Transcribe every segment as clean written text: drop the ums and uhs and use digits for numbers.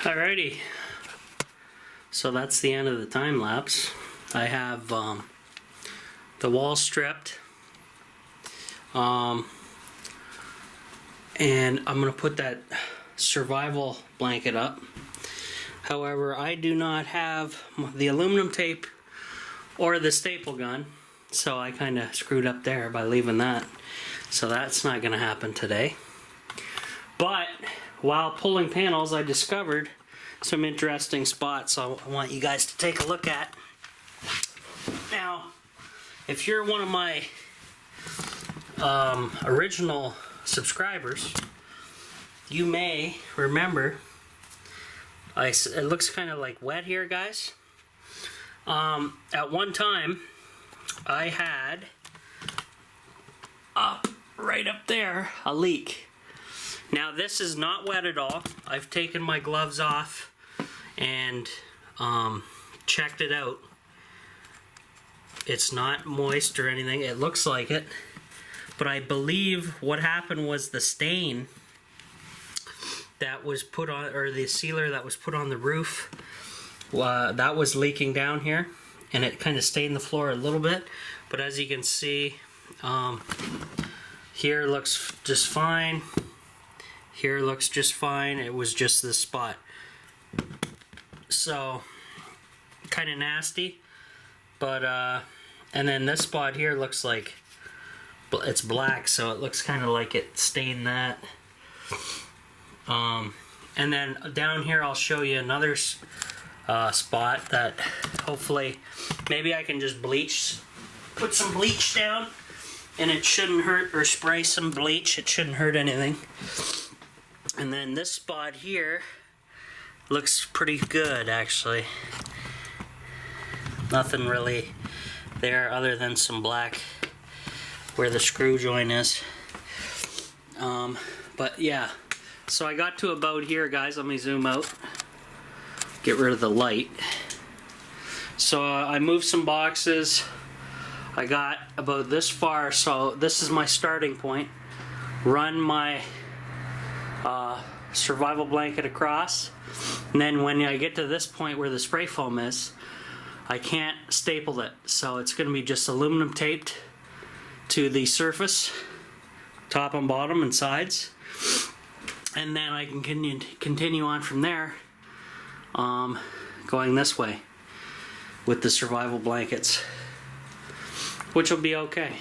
Alrighty, so that's the end of the time lapse. I have the wall stripped, and I'm gonna put that survival blanket up. However, I do not have the aluminum tape or the staple gun, so I kind of screwed up there by leaving that. So that's not gonna happen today. But while pulling panels, I discovered some interesting spots I want you guys to take a look at. Now, if you're one of my original subscribers, you may remember, it looks kind of like wet here, guys. At one time, I had right up there a leak. Now this is not wet at all. I've taken my gloves off and checked it out. It's not moist or anything. It looks like it. But I believe what happened was the stain that was put on, or the sealer that was put on the roof, that was leaking down here, and it kind of stained the floor a little bit. But as you can see, here looks just fine. Here looks just fine. It was just this spot. So, kind of nasty. But, and then this spot here looks like it's black, so it looks kind of like it stained that. And then down here I'll show you another spot that hopefully, maybe I can just put some bleach down, and it shouldn't hurt, or spray some bleach. It shouldn't hurt anything. And then this spot here looks pretty good, actually. Nothing really there other than some black where the screw joint is. But yeah, so I got to about here, guys. Let me zoom out, get rid of the light. So I moved some boxes. I got about this far, so this is my starting point. Run my survival blanket across, and then when I get to this point where the spray foam is, I can't staple it, so it's going to be just aluminum taped to the surface, top and bottom and sides, and then I can continue on from there, going this way with the survival blankets, which will be okay.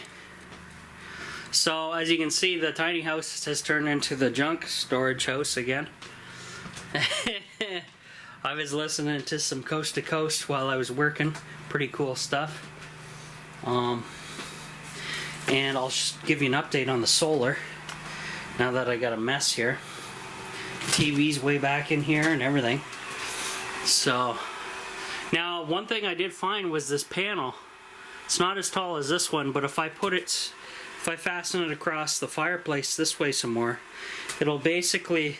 So as you can see, the tiny house has turned into the junk storage house again. I was listening to some Coast to Coast while I was working. Pretty cool stuff. And I'll just give you an update on the solar now that I got a mess here. TV's way back in here and everything. So now one thing I did find was this panel. It's not as tall as this one, but if I fasten it across the fireplace this way some more, it'll basically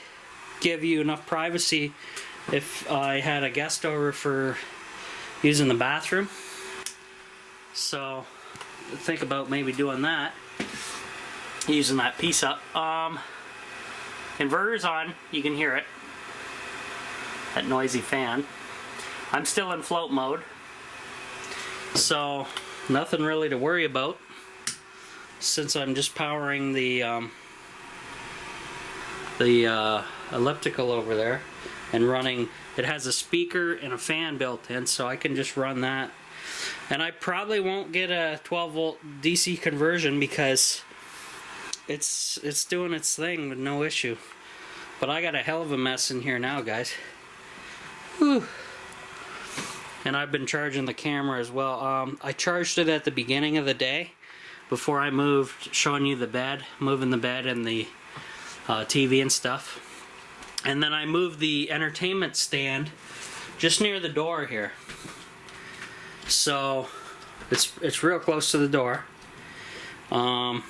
give you enough privacy if I had a guest over for using the bathroom. So think about maybe doing that, using that piece up. Inverter's on, you can hear it, that noisy fan. I'm still in float mode, so nothing really to worry about, since I'm just powering the elliptical over there and running. It has a speaker and a fan built in, so I can just run that. And I probably won't get a 12 volt DC conversion because it's doing its thing with no issue. But I got a hell of a mess in here now, guys. Whew. And I've been charging the camera as well. I charged it at the beginning of the day before I moved, showing you the bed, moving the bed and the TV and stuff. And then I moved the entertainment stand just near the door here. So it's real close to the door. I'll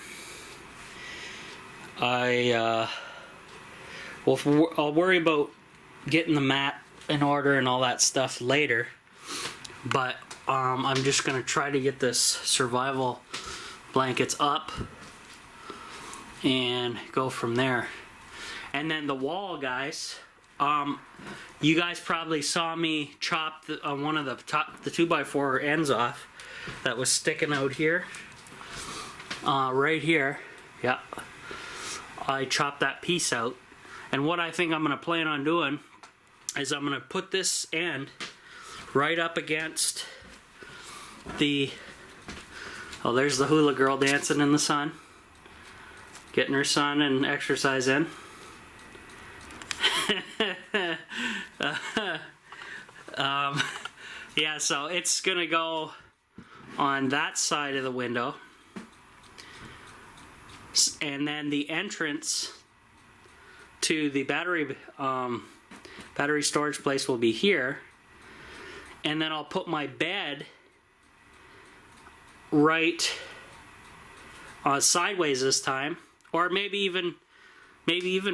worry about getting the mat in order and all that stuff later. But I'm just gonna try to get this survival blankets up and go from there. And then the wall, guys, You guys probably saw me chop one of the 2x4 ends off that was sticking out here. Right here. Yeah. I chopped that piece out. And what I think I'm going to plan on doing is I'm going to put this end right up against the... Oh, there's the hula girl dancing in the sun. Getting her sun and exercise in. Yeah, so it's going to go on that side of the window. And then the entrance to the battery storage place will be here. And then I'll put my bed right sideways this time, or maybe even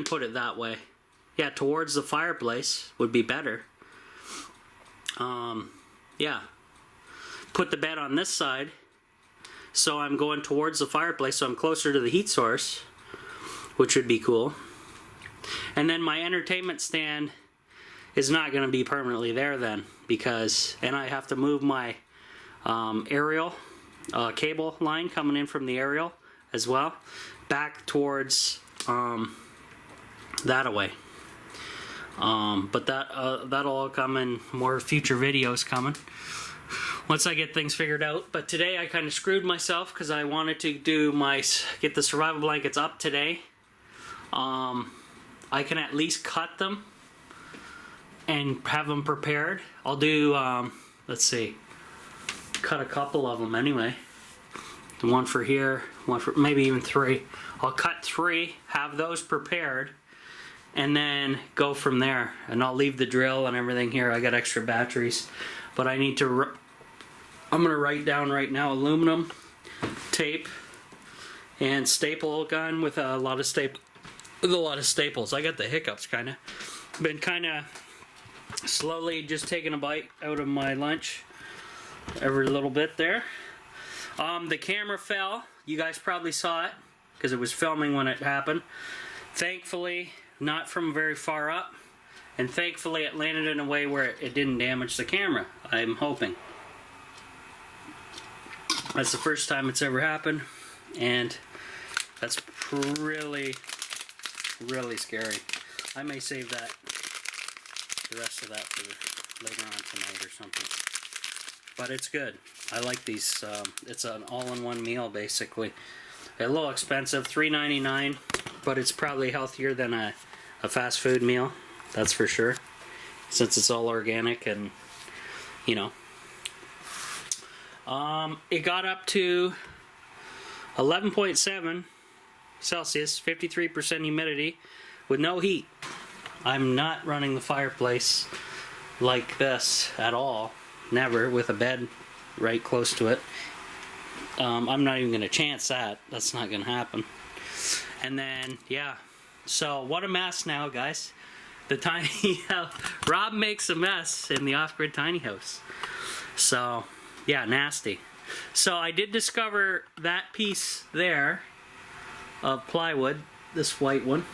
put it that way. Yeah, towards the fireplace would be better. Yeah, put the bed on this side, so I'm going towards the fireplace, so I'm closer to the heat source, which would be cool. And then my entertainment stand is not going to be permanently there then, because, and I have to move my aerial cable line coming in from the aerial as well back towards that away. But that'll all come in more future videos coming once I get things figured out. But today I kind of screwed myself because I wanted to get the survival blankets up today. I can at least cut them and have them prepared. I'll do, let's see, cut a couple of them anyway. One for here, one for maybe even 3. I'll cut 3, have those prepared, and then go from there. And I'll leave the drill and everything here. I got extra batteries, but I need to. I'm gonna write down right now aluminum tape and staple gun with a lot of staples. I got the hiccups kind of. Been kind of slowly just taking a bite out of my lunch every little bit there. The camera fell. You guys probably saw it because it was filming when it happened. Thankfully, not from very far up, and thankfully it landed in a way where it didn't damage the camera, I'm hoping. That's the first time it's ever happened, and that's really, really scary. I may save the rest of that for later on tonight or something. But it's good. I like these. It's an all-in-one meal, basically. A little expensive, $3.99, but it's probably healthier than a fast food meal. That's for sure. Since it's all organic and, you know. It got up to 11.7 Celsius, 53% humidity, with no heat. I'm not running the fireplace like this at all. Never, with a bed right close to it. I'm not even going to chance that. That's not going to happen. And then, yeah. So, what a mess now, guys. The tiny house. Rob makes a mess in the off-grid tiny house. So, yeah, nasty. So, I did discover that piece there of plywood, this white one.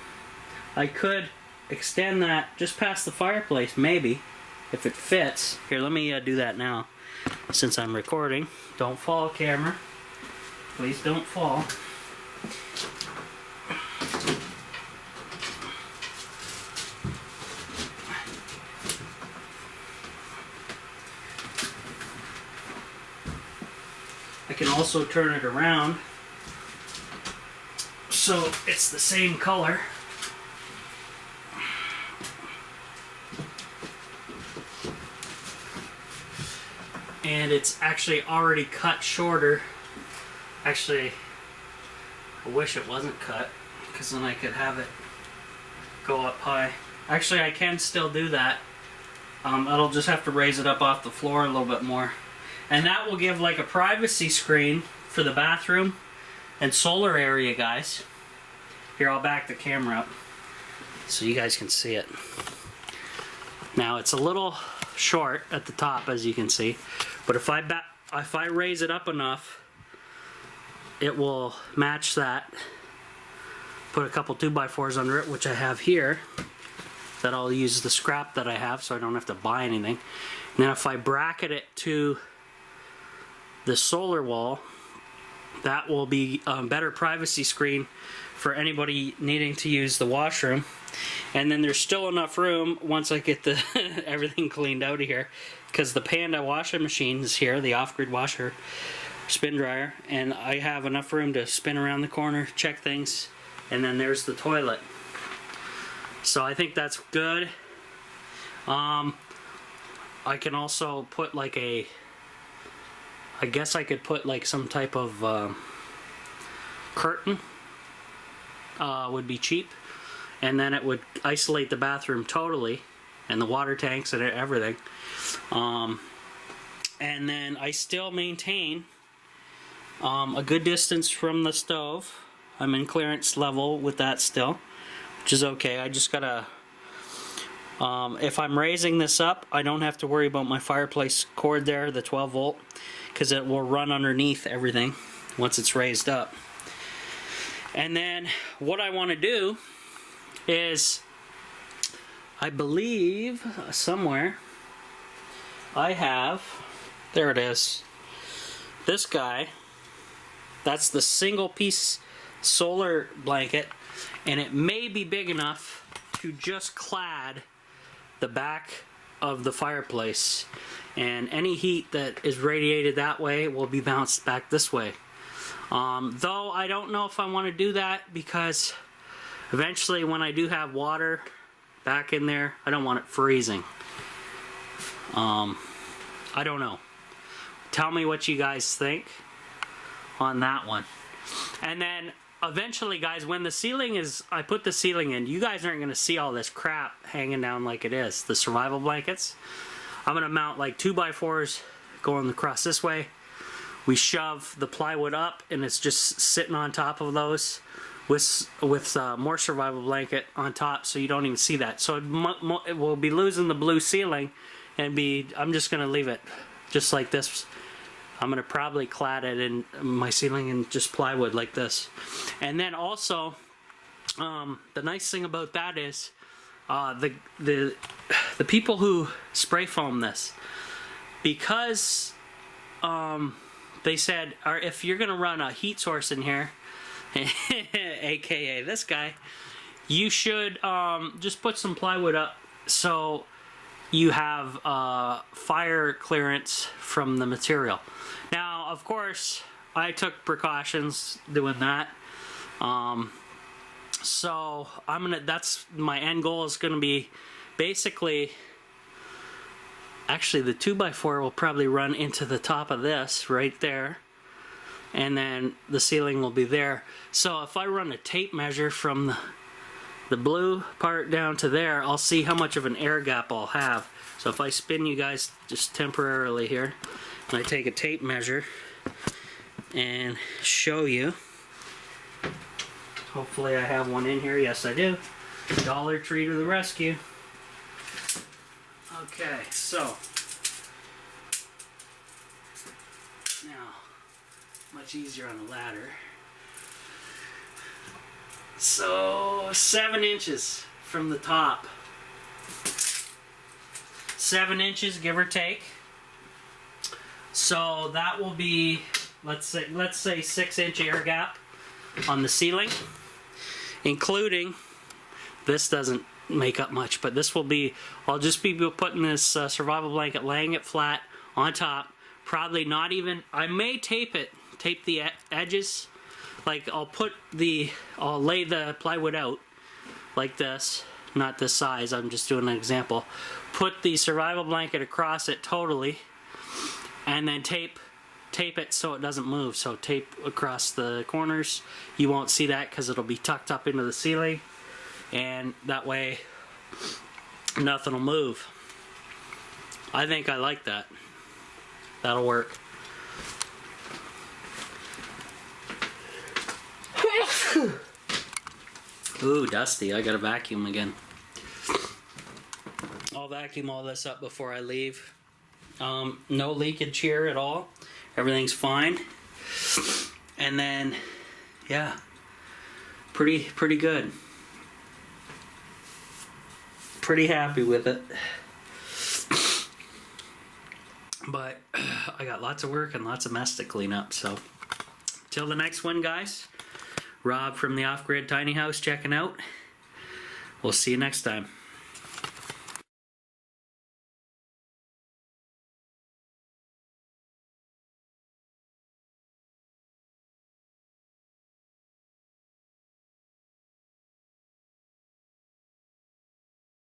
I could extend that just past the fireplace, maybe. If it fits. Here, let me do that now, since I'm recording. Don't fall, camera. Please don't fall. I can also turn it around so it's the same color. And it's actually already cut shorter. Actually, I wish it wasn't cut, because then I could have it go up high. Actually, I can still do that. I'll just have to raise it up off the floor a little bit more. And that will give like a privacy screen for the bathroom and solar area, guys. Here, I'll back the camera up so you guys can see it. Now, it's a little short at the top, as you can see, but if I raise it up enough, it will match that. Put a couple 2x4s under it, which I have here, that I'll use the scrap that I have so I don't have to buy anything. And then if I bracket it to the solar wall, that will be a better privacy screen for anybody needing to use the washroom. And then there's still enough room once I get the everything cleaned out of here, because the Panda washing machine is here, the off-grid washer, spin dryer, and I have enough room to spin around the corner, check things, and then there's the toilet. So I think that's good. I can also put like I guess I could put like some type of curtain, would be cheap, and then it would isolate the bathroom totally, and the water tanks and everything. And then I still maintain a good distance from the stove. I'm in clearance level with that still, which is okay. I just gotta, if I'm raising this up, I don't have to worry about my fireplace cord there, the 12 volt, because it will run underneath everything once it's raised up. And then what I want to do is, I believe somewhere I have, there it is, this guy. That's the single piece solar blanket, and it may be big enough to just clad the back of the fireplace, and any heat that is radiated that way will be bounced back this way. Though I don't know if I want to do that, because eventually when I do have water back in there, I don't want it freezing. I don't know. Tell me what you guys think on that one. And then eventually, guys, when the ceiling is, I put the ceiling in, you guys aren't going to see all this crap hanging down like it is, the survival blankets. I'm going to mount like 2x4s going across this way. We shove the plywood up, and it's just sitting on top of those with more survival blanket on top, so you don't even see that. So it will be losing the blue ceiling, and I'm just going to leave it just like this. I'm going to probably clad it in my ceiling in just plywood like this. And then also, the nice thing about that is the people who spray foam this, because they said, if you're going to run a heat source in here, aka this guy, you should just put some plywood up so you have fire clearance from the material. Now, of course, I took precautions doing that. So that's my end goal, is gonna be basically, actually the 2x4 will probably run into the top of this right there, and then the ceiling will be there. So if I run a tape measure from the blue part down to there, I'll see how much of an air gap I'll have. So if I spin you guys just temporarily here, and I take a tape measure and show you, hopefully I have one in here. Yes, I do. Dollar Tree to the rescue. Okay, so now, much easier on the ladder. So 7 inches from the top, 7 inches give or take. So that will be, let's say 6-inch air gap on the ceiling, including, this doesn't make up much, but this will be, I'll just be putting this survival blanket, laying it flat on top, probably not even, I may tape the edges. Like I'll lay the plywood out like this, not this size, I'm just doing an example. Put the survival blanket across it totally, and then tape it so it doesn't move. So tape across the corners. You won't see that because it'll be tucked up into the ceiling, and that way nothing will move. I think I like that. That'll work. Ooh, dusty. I gotta vacuum again. I'll vacuum all this up before I leave. No leakage here at all. Everything's fine. And then, yeah, pretty good. pretty happy with it. But I got lots of work and lots of mess to clean up. So till the next one, guys. Rob from the Off Grid Tiny House checking out. We'll see you next time.